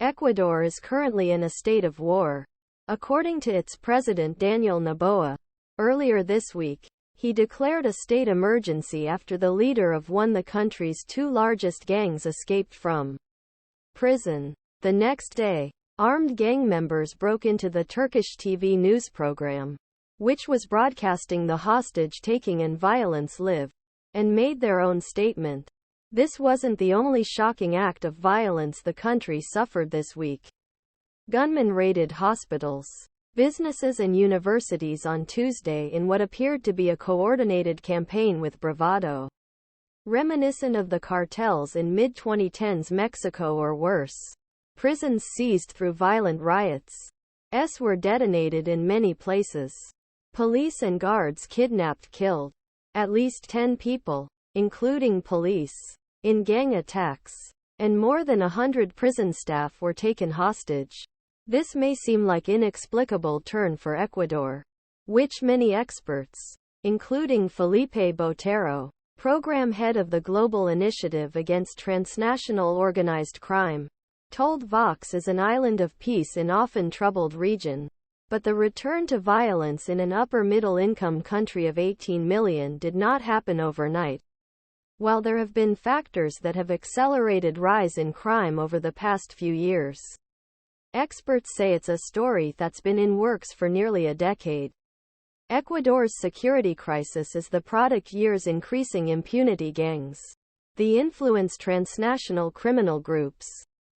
Ecuador is currently in a state of war, according to its president Daniel Noboa. Earlier this week, he declared a state emergency after the leader of one of the country's two largest gangs escaped from prison. The next day, armed gang members broke into the Turkish TV news program, which was broadcasting the hostage-taking and violence live, and made their own statement. This wasn't the only shocking act of violence the country suffered this week. Gunmen raided hospitals, businesses and universities on Tuesday in what appeared to be a coordinated campaign with bravado, reminiscent of the cartels in mid-2010s Mexico or worse. Prisons seized through violent riots. Were detonated in many places. Police and guards killed at least 10 people, including police, in gang attacks, and more than 100 prison staff were taken hostage. This may seem like an inexplicable turn for Ecuador, which many experts, including Felipe Botero, program head of the Global Initiative Against Transnational Organized Crime, told Vox is an island of peace in often troubled region. But the return to violence in an upper-middle-income country of 18 million did not happen overnight. While there have been factors that have accelerated rise in crime over the past few years, experts say it's a story that's been in works for nearly a decade. Ecuador's security crisis is the product of years increasing impunity gangs, the influence transnational criminal groups,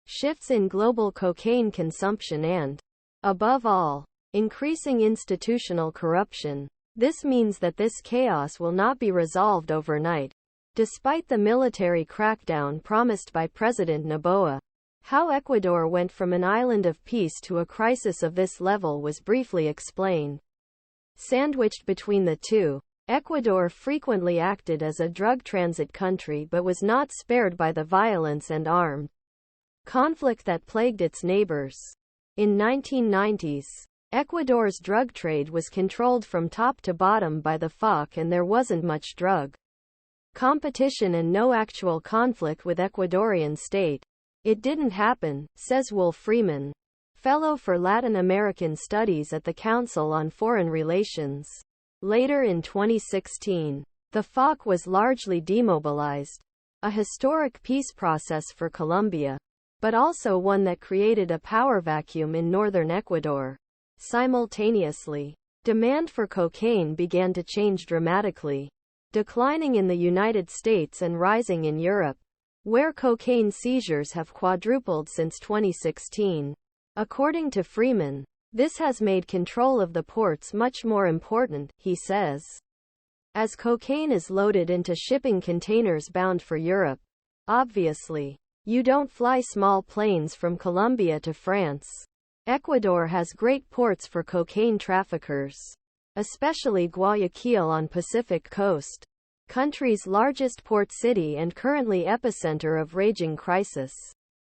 shifts in global cocaine consumption and, above all, increasing institutional corruption. This means that this chaos will not be resolved overnight, despite the military crackdown promised by President Noboa. How Ecuador went from an island of peace to a crisis of this level was briefly explained. Sandwiched between the two, Ecuador frequently acted as a drug transit country but was not spared by the violence and armed conflict that plagued its neighbors. In 1990s, Ecuador's drug trade was controlled from top to bottom by the FARC and there wasn't much drug competition and no actual conflict with Ecuadorian state. It didn't happen, says Will Freeman, fellow for Latin American Studies at the Council on Foreign Relations. Later in 2016, the FARC was largely demobilized, a historic peace process for Colombia, but also one that created a power vacuum in northern Ecuador. Simultaneously, demand for cocaine began to change dramatically, declining in the United States and rising in Europe, where cocaine seizures have quadrupled since 2016. According to Freeman, this has made control of the ports much more important, he says. As cocaine is loaded into shipping containers bound for Europe, obviously, you don't fly small planes from Colombia to France. Ecuador has great ports for cocaine traffickers, especially Guayaquil on Pacific coast, country's largest port city and currently epicenter of raging crisis.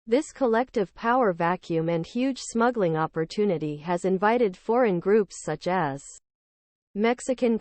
This collective power vacuum and huge smuggling opportunity has invited foreign groups such as Mexican